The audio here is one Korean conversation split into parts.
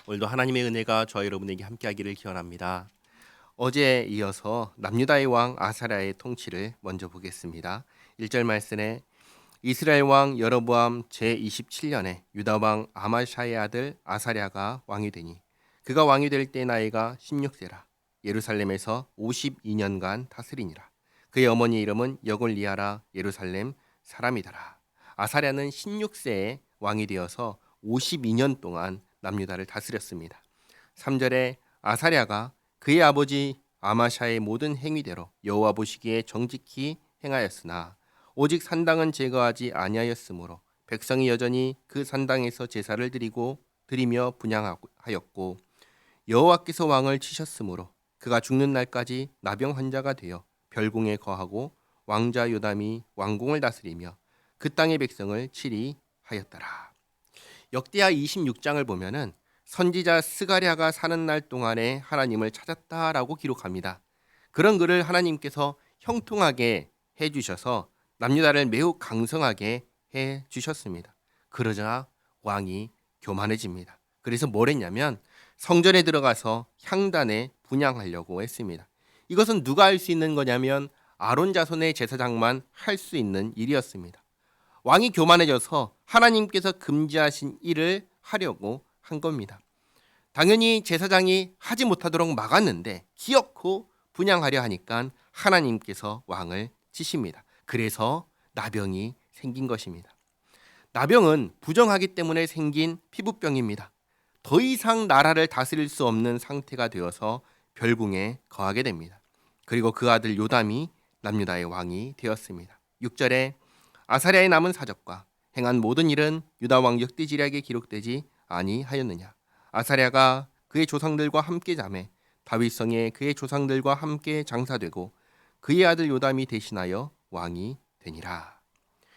오늘도 하나님의 은혜가 저와 여러분에게 함께하기를 기원합니다. 어제에 이어서 남유다의 왕 아사랴의 통치를 먼저 보겠습니다. 1절 말씀에 이스라엘 왕 여로보암 제27년에 유다 왕 아마샤의 아들 아사랴가 왕이 되니 그가 왕이 될 때 나이가 16세라. 예루살렘에서 52년간 다스리니라. 그의 어머니 이름은 여골리아라. 예루살렘 사람이더라. 아사랴는 16세에 왕이 되어서 52년 동안 남유다를 다스렸습니다. 3절에 아사랴가 그의 아버지 아마샤의 모든 행위대로 여호와 보시기에 정직히 행하였으나 오직 산당은 제거하지 아니하였으므로 백성이 여전히 그 산당에서 제사를 드리며 분향하였고 여호와께서 왕을 치셨으므로 그가 죽는 날까지 나병 환자가 되어 별궁에 거하고 왕자 요담이 왕궁을 다스리며 그 땅의 백성을 치리하였더라. 역대하 26장을 보면은 선지자 스가랴가 사는 날 동안에 하나님을 찾았다라고 기록합니다. 그런 글을 하나님께서 형통하게 해주셔서 남유다를 매우 강성하게 해주셨습니다. 그러자 왕이 교만해집니다. 그래서 뭘 했냐면 성전에 들어가서 향단에 분향하려고 했습니다. 이것은 누가 할 수 있는 거냐면 아론 자손의 제사장만 할 수 있는 일이었습니다. 왕이 교만해져서 하나님께서 금지하신 일을 하려고 한 겁니다. 당연히 제사장이 하지 못하도록 막았는데 기어코 분향하려 하니까 하나님께서 왕을 치십니다. 그래서 나병이 생긴 것입니다. 나병은 부정하기 때문에 생긴 피부병입니다. 더 이상 나라를 다스릴 수 없는 상태가 되어서 별궁에 거하게 됩니다. 그리고 그 아들 요담이 남유다의 왕이 되었습니다. 6절에 아사랴의 남은 사적과 행한 모든 일은 유다 왕 역대지략에 기록되지 아니하였느냐. 아사랴가 그의 조상들과 함께 자매 다윗성에 그의 조상들과 함께 장사되고 그의 아들 요담이 대신하여 왕이 되니라.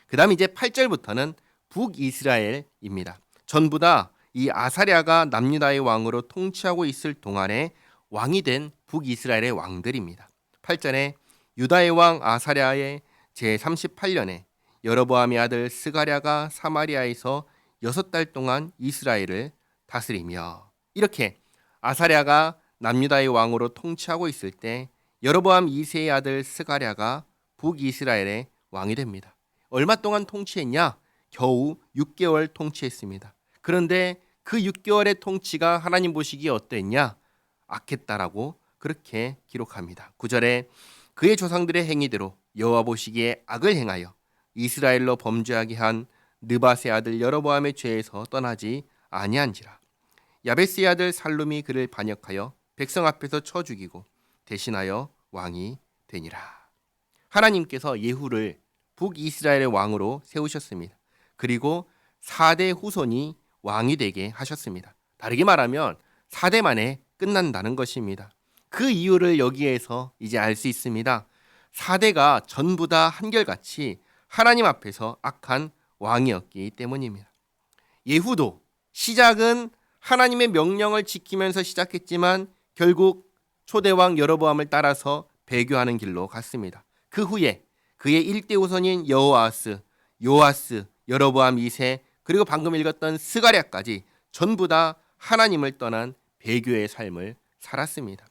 그 다음 이제 8절부터는 북이스라엘입니다. 전부 다 이 아사랴가 남유다의 왕으로 통치하고 있을 동안에 왕이 된 북이스라엘의 왕들입니다. 8절에 유다의 왕 아사랴의 제38년에 여로보암의 아들 스가랴가 사마리아에서 6달 동안 이스라엘을 다스리며 이렇게 아사랴가 남유다의 왕으로 통치하고 있을 때 여로보암 2세의 아들 스가랴가 북이스라엘의 왕이 됩니다. 얼마 동안 통치했냐? 겨우 6개월 통치했습니다. 그런데 그 6개월의 통치가 하나님 보시기에 어땠냐? 악했다라고 그렇게 기록합니다. 9절에 그의 조상들의 행위대로 여호와 보시기에 악을 행하여 이스라엘로 범죄하게 한 느밧의 아들 여로보암의 죄에서 떠나지 아니한지라. 야베스의 아들 살룸이 그를 반역하여 백성 앞에서 쳐 죽이고 대신하여 왕이 되니라. 하나님께서 예후를 북이스라엘의 왕으로 세우셨습니다. 그리고 4대 후손이 왕이 되게 하셨습니다. 다르게 말하면 4대 만에 끝난다는 것입니다. 그 이유를 여기에서 이제 알 수 있습니다. 4대가 전부 다 한결같이 하나님 앞에서 악한 왕이었기 때문입니다. 예후도 시작은 하나님의 명령을 지키면서 시작했지만 결국 초대왕 여로보암을 따라서 배교하는 길로 갔습니다. 그 후에 그의 1대 후손인 여호아스, 요아스, 여로보암 2세 그리고 방금 읽었던 스가랴까지 전부 다 하나님을 떠난 배교의 삶을 살았습니다.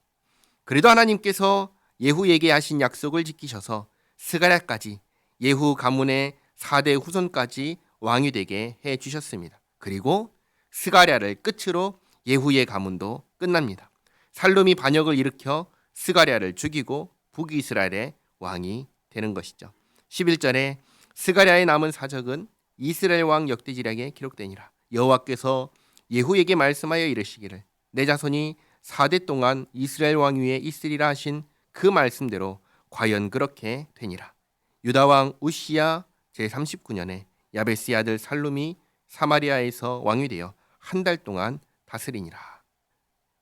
그래도 하나님께서 예후에게 하신 약속을 지키셔서 스가랴까지 예후 가문의 4대 후손까지 왕이 되게 해주셨습니다. 그리고 스가랴를 끝으로 예후의 가문도 끝납니다. 살룸이 반역을 일으켜 스가랴를 죽이고 북이스라엘의 왕이 되는 것이죠. 11절에 스가랴의 남은 사적은 이스라엘 왕 역대지략에 기록되니라. 여호와께서 예후에게 말씀하여 이르시기를 내 자손이 4대 동안 이스라엘 왕 위에 있으리라 하신 그 말씀대로 과연 그렇게 되니라. 유다 왕 우시야 제39년에 야베스의 아들 살룸이 사마리아에서 왕이 되어 한 달 동안 다스리니라.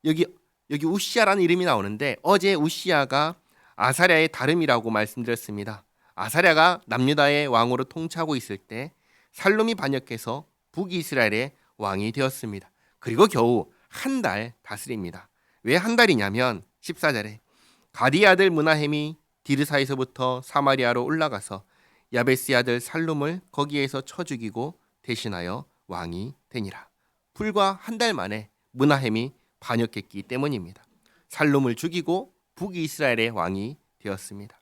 여기 우시야라는 이름이 나오는데 어제 우시야가 아사랴의 다름이라고 말씀드렸습니다. 아사랴가 남유다의 왕으로 통치하고 있을 때 살룸이 반역해서 북이스라엘의 왕이 되었습니다. 그리고 겨우 한 달 다스립니다. 왜 한 달이냐면 14절에 가디 아들 므나헴이 디르사에서부터 사마리아로 올라가서 야베스의 아들 살룸을 거기에서 쳐 죽이고 대신하여 왕이 되니라. 불과 한 달 만에 므나헴이 반역했기 때문입니다. 살룸을 죽이고 북이스라엘의 왕이 되었습니다.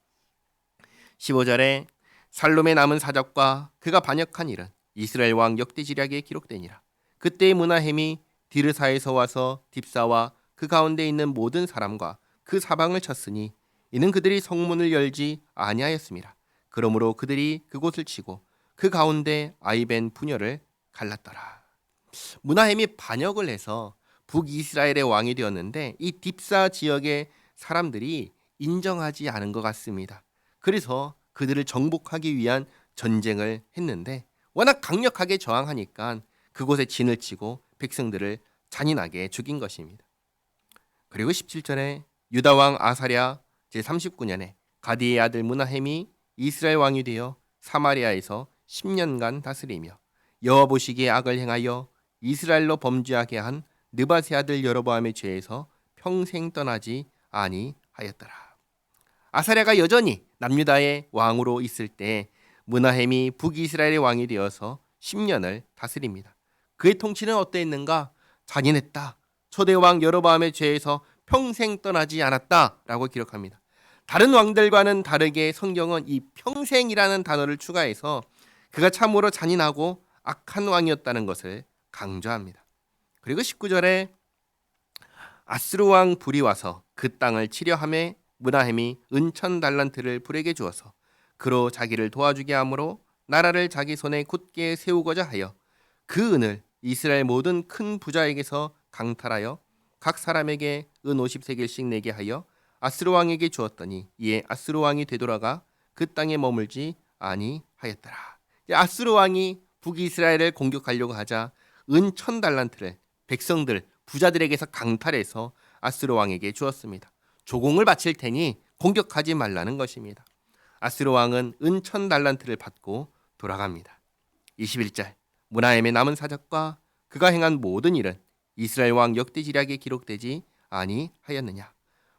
15절에 살룸의 남은 사적과 그가 반역한 일은 이스라엘 왕 역대지략에 기록되니라. 그때 므나헴이 디르사에서 와서 딥사와 그 가운데 있는 모든 사람과 그 사방을 쳤으니 이는 그들이 성문을 열지 아니하였습니다. 그러므로 그들이 그곳을 치고 그 가운데 아이벤 부녀를 갈랐더라. 므나헴이 반역을 해서 북이스라엘의 왕이 되었는데 이 딥사 지역의 사람들이 인정하지 않은 것 같습니다. 그래서 그들을 정복하기 위한 전쟁을 했는데 워낙 강력하게 저항하니까 그곳에 진을 치고 백성들을 잔인하게 죽인 것입니다. 그리고 17절에 유다 왕 아사랴 제39년에 가디의 아들 므나헴이 이스라엘 왕이 되어 사마리아에서 10년간 다스리며 여호와 보시기에 악을 행하여 이스라엘로 범죄하게 한 느밧의 아들 여로보암의 죄에서 평생 떠나지 아니하였더라. 아사랴가 여전히 남유다의 왕으로 있을 때 므나헴이 북이스라엘의 왕이 되어서 10년을 다스립니다. 그의 통치는 어떠했는가? 잔인했다. 초대 왕 여로보암의 죄에서 평생 떠나지 않았다라고 기록합니다. 다른 왕들과는 다르게 성경은 이 평생이라는 단어를 추가해서 그가 참으로 잔인하고 악한 왕이었다는 것을 강조합니다. 그리고 19절에 아스루 왕 불이 와서 그 땅을 치려 하매 므나헴이 은천 달란트를 불에게 주어서 그로 자기를 도와주게 하므로 나라를 자기 손에 굳게 세우고자 하여 그 은을 이스라엘 모든 큰 부자에게서 강탈하여 각 사람에게 은 50세겔씩 내게 하여 아스루 왕에게 주었더니 이에 아스루 왕이 되돌아가 그 땅에 머물지 아니하였더라. 아스루 왕이 북이스라엘을 공격하려고 하자 은 1000달란트를 백성들 부자들에게서 강탈해서 아스루 왕에게 주었습니다. 조공을 바칠 테니 공격하지 말라는 것입니다. 아스루 왕은 은 1000달란트를 받고 돌아갑니다. 21절 므나헴의 남은 사적과 그가 행한 모든 일은 이스라엘 왕 역대지략에 기록되지 아니하였느냐.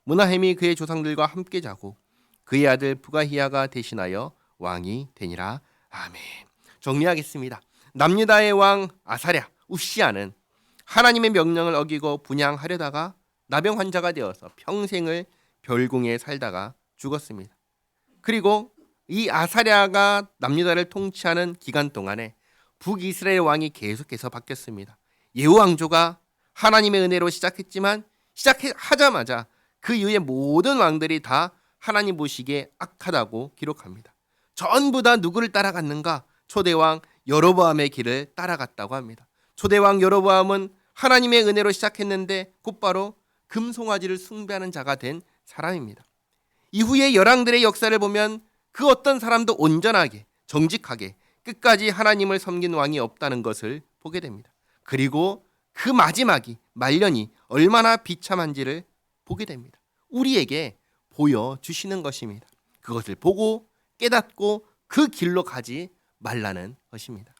므나헴이 그의 조상들과 함께 자고 그의 아들 부가히야가 대신하여 왕이 되니라. 아멘. 정리하겠습니다. 남유다의 왕 아사랴 우시아는 하나님의 명령을 어기고 분향하려다가 나병 환자가 되어서 평생을 별궁에 살다가 죽었습니다. 그리고 이 아사랴가 남유다를 통치하는 기간 동안에 북이스라엘 왕이 계속해서 바뀌었습니다. 예후 왕조가 하나님의 은혜로 시작했지만 시작하자마자 그 이후에 모든 왕들이 다 하나님 보시기에 악하다고 기록합니다. 전부 다 누구를 따라갔는가? 초대왕 여로보암의 길을 따라갔다고 합니다. 초대왕 여로보암은 하나님의 은혜로 시작했는데 곧바로 금송아지를 숭배하는 자가 된 사람입니다. 이후에 열왕들의 역사를 보면 그 어떤 사람도 온전하게 정직하게 끝까지 하나님을 섬긴 왕이 없다는 것을 보게 됩니다. 그리고 그 마지막이 말년이 얼마나 비참한지를 보게 됩니다. 우리에게 보여주시는 것입니다. 그것을 보고 깨닫고 그 길로 가지 말라는 것입니다.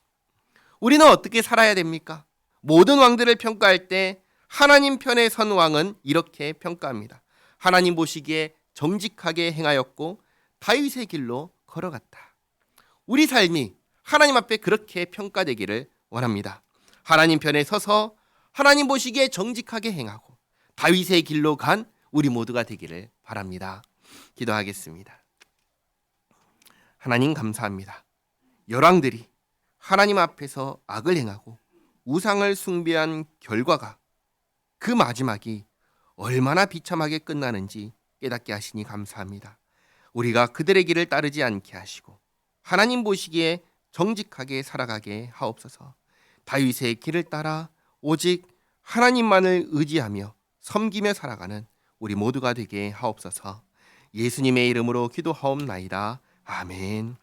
우리는 어떻게 살아야 됩니까? 모든 왕들을 평가할 때 하나님 편에 선 왕은 이렇게 평가합니다. 하나님 보시기에 정직하게 행하였고 다윗의 길로 걸어갔다. 우리 삶이 하나님 앞에 그렇게 평가되기를 원합니다. 하나님 편에 서서 하나님 보시기에 정직하게 행하고 다윗의 길로 간 우리 모두가 되기를 바랍니다. 기도하겠습니다. 하나님 감사합니다. 열왕들이 하나님 앞에서 악을 행하고 우상을 숭배한 결과가 그 마지막이 얼마나 비참하게 끝나는지 깨닫게 하시니 감사합니다. 우리가 그들의 길을 따르지 않게 하시고 하나님 보시기에 정직하게 살아가게 하옵소서. 다윗의 길을 따라 오직 하나님만을 의지하며 섬기며 살아가는 우리 모두가 되게 하옵소서. 예수님의 이름으로 기도하옵나이다. 아멘.